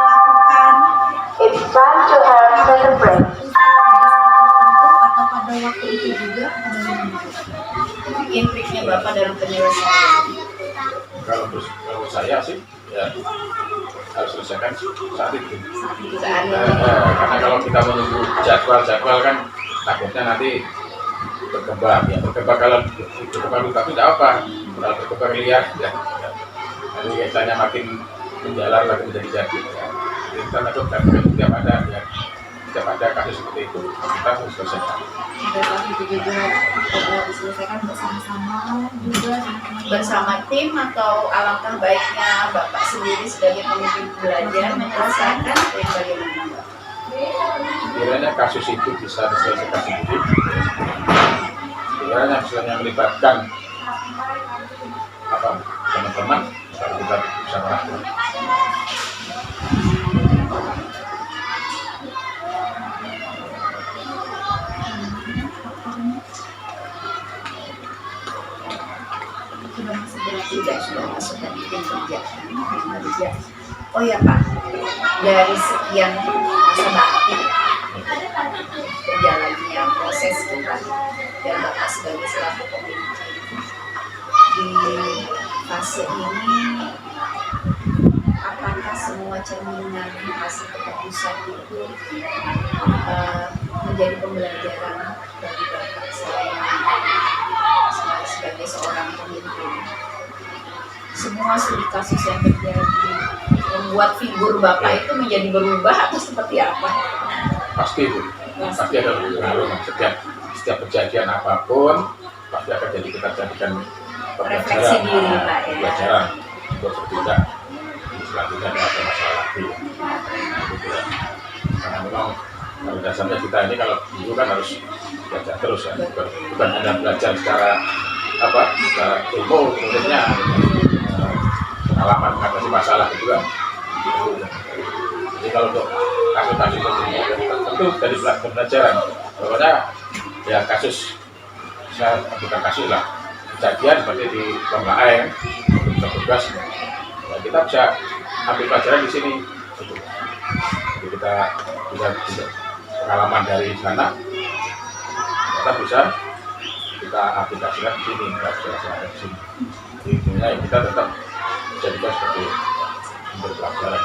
melakukan atau pada waktu itu juga Intriknya Bapak dalam penyelesaian. Kalau saya sih ya harus selesaikan saat itu. Saat ini. Karena kalau kita menunggu jadwal kan takutnya nanti berkembang kalau berkembang tapi tidak apa, kalau berkembang liar ya nanti biasanya makin menjalar makin menjadi jadi ya. Kita lakukan setiap ada kasus seperti itu kita harus selesaikan. Saat itu juga diselesaikan bersama-sama juga bersama tim, atau alangkah baiknya Bapak sendiri sebagai pemimpin belajar menyelesaikan yang bagaimana Bapak? kiranya kasus itu bisa diselesaikan sendiri. Kiranya misalnya melibatkan teman-teman, baru kita bisa melakukan. Sudah masuk dan bikin kerja. Oh ya Pak, dari sekian masa bakti berjalannya proses kita dan Bapak sebagai selaku pemimpin di fase ini, apakah semua cerminan hasil keputusan itu menjadi pembelajaran bagi Bapak sebagai seorang pemimpin? Semua studi kasus yang terjadi membuat figur Bapak itu menjadi berubah atau seperti apa? Pasti Bu, pasti ada pengaruh. Setiap kejadian apapun pasti akan jadi kita jadikan Refleksi diri Pak ya. pelajaran untuk bertindak selanjutnya ada masalah lagi. Gitu ya. Karena memang pada dasarnya kita ini kalau dulu kan harus belajar terus ya, bukan hanya belajar secara ilmu, kemudiannya pengalaman mengatasi masalah gitu kan. Jadi kalau untuk kasus-kasus tentu dari pembelajaran, pokoknya ya kasus, saya bukan kasus lah, kejadian seperti di Lomba Air, kita tugas, ya kita bisa ambil pelajaran di sini. Gitu. Jadi kita bisa pengalaman dari sana, kita bisa kita aplikasikan di sini, kita bisa di sini. Jadi intinya ya kita tetap jadikan seperti berpelajaran.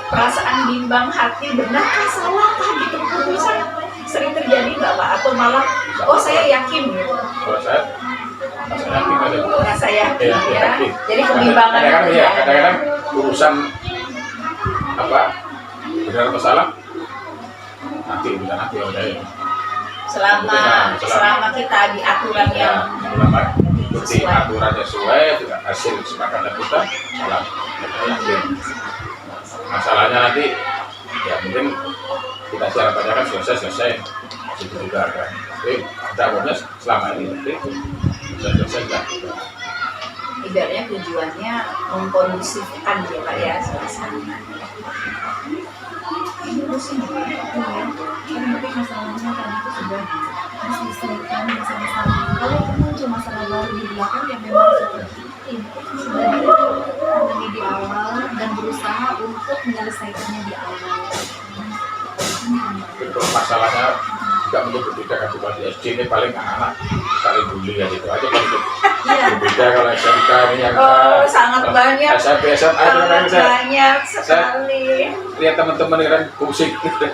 Perasaan bimbang hati, benarkah salahkah gitu keputusan sering terjadi nggak Pak? Atau malah saya yakin gitu? Kalau saya yakin ada. Rasa yakin Ya, ya. yakin. Jadi kebimbangan Kadang-kadang itu ya, ya. kadang-kadang urusan benar atau salah nanti udah ya. Selama kita di aturan yang Ikuti aturannya sesuai dengan hasil kesepakatan kita, salah. Yakin. Masalahnya nanti ya mungkin kita harapannya kan selesai itu juga kan. Tapi dakwahnya selama ini seperti itu selesai enggak. ibaratnya tujuannya mengkondusifkan ya Pak ya suasana. Ini pusing ya. Tapi masalahnya tadi itu sudah diselesaikan bersama-sama. Kalau muncul masalah baru di belakang yang memang seperti ini, sudah ditangani di awal dan berusaha untuk menyelesaikannya di awal. Untuk masalahnya juga menjadi berbeda kan, di SD ini paling anak-anak saling bully ya itu aja kan. Berbeda kalau SMK ini yang sangat banyak. SMP SMA itu kan Banyak sekali. lihat teman-teman ini kan musik gitu.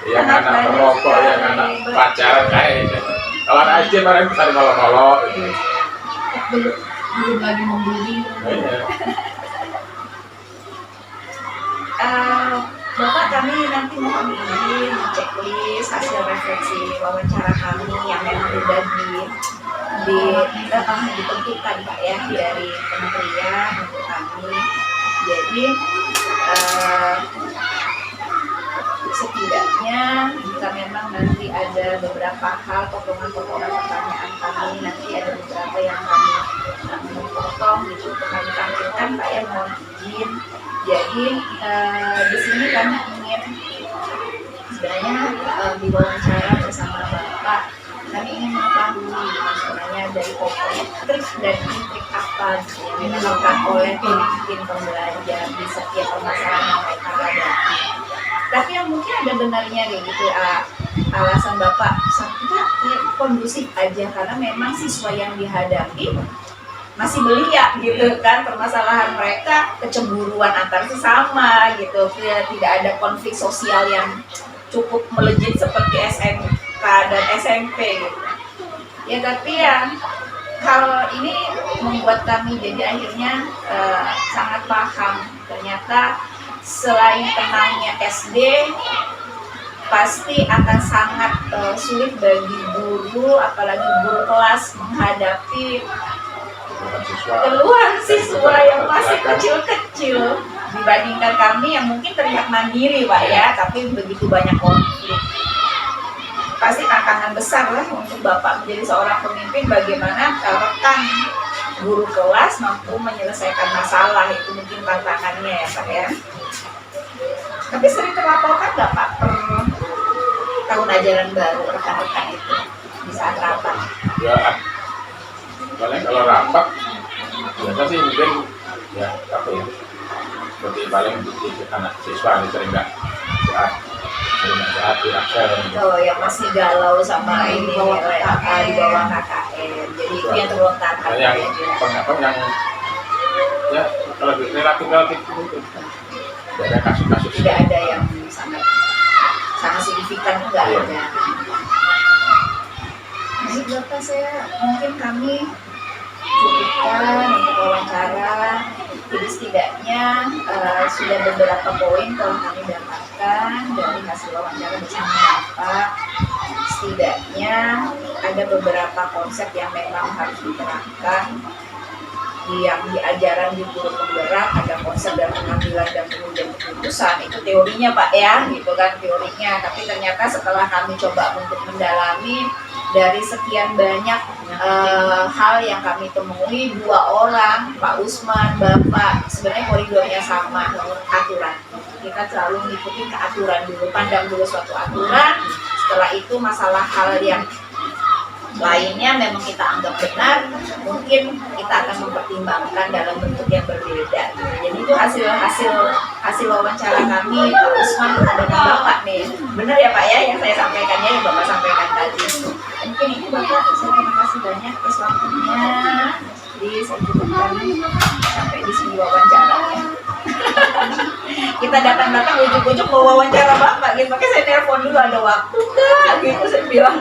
Yang anak merokok, yang anak pacaran kayak kalau anak SD paling saling ngolok-ngolok gitu. Belum lagi membuli. Bapak, kami nanti mohon izin checklist hasil refleksi wawancara kami yang memang sudah ditentukan Pak ya dari kementerian untuk kami. Jadi setidaknya jika memang nanti ada beberapa hal potongan-potongan pertanyaan kami, nanti ada beberapa yang kami potong gitu untuk kami tampilkan Pak ya, mohon izin. Jadi di sini kami ingin sebenarnya di wawancara bersama Bapak, kami ingin mengetahui sebenarnya dari pokok trik dan trik apa gitu yang dilakukan oleh tim pembelajar di setiap permasalahan yang mereka hadapi. Tapi yang mungkin ada benarnya kayak gitu, alasan Bapak kita kondusif aja karena memang siswa yang dihadapi masih belia gitu kan, permasalahan mereka kecemburuan antar sesama gitu, tidak ada konflik sosial yang cukup melejit seperti SMK dan SMP gitu ya. Tapi ya hal ini membuat kami jadi akhirnya sangat paham ternyata selain tenangnya SD, pasti akan sangat sulit bagi guru, apalagi guru kelas menghadapi keluhan siswa yang masih kecil-kecil dibandingkan kami yang mungkin terlihat mandiri Pak ya, tapi begitu banyak konflik. Pasti tantangan besar lah untuk Bapak menjadi seorang pemimpin, bagaimana rekan guru kelas mampu menyelesaikan masalah, itu mungkin tantangannya ya Pak ya. Tapi sering terlaporkan nggak Pak per tahun ajaran baru rekan-rekan itu di saat rapat? Ya, paling kalau rapat biasa sih mungkin ya apa ya, seperti paling di anak siswa ini sering nggak sehat di Axel. Oh yang masih galau sama ini di bawah KKN, jadi itu yang terlontarkan. Yang yang ya kalau relatif itu tidak ada kasus-kasus. Tidak ada yang sangat signifikan, nggak Iya. ada. Jadi Bapak, saya mungkin kami cukupkan untuk wawancara. Jadi setidaknya sudah beberapa poin telah kami dapatkan dari hasil wawancara bersama Bapak. Setidaknya ada beberapa konsep yang memang harus diterapkan, yang di ajaran di guru penggerak, ada konsep dan pengambilan dan pengambilan keputusan, itu teorinya Pak ya, gitu kan teorinya. Tapi ternyata setelah kami coba untuk mendalami dari sekian banyak hal yang kami temui, 2 orang, Pak Usman, Bapak, sebenarnya koridornya sama, aturan. Kita selalu mengikuti keaturan dulu, pandang dulu suatu aturan, setelah itu masalah hal yang lainnya memang kita anggap benar, mungkin kita akan mempertimbangkan dalam bentuk yang berbeda. Jadi itu hasil wawancara kami Pak Usman dengan Bapak nih. Benar ya Pak ya yang saya sampaikan ya, yang Bapak sampaikan tadi. Mungkin itu Bapak, saya terima kasih banyak atas waktunya. Jadi saya cukupkan sampai di sini wawancaranya. Kita datang-datang ujuk-ujuk mau wawancara Bapak gitu, makanya saya telepon dulu, ada waktu nggak gitu saya bilang.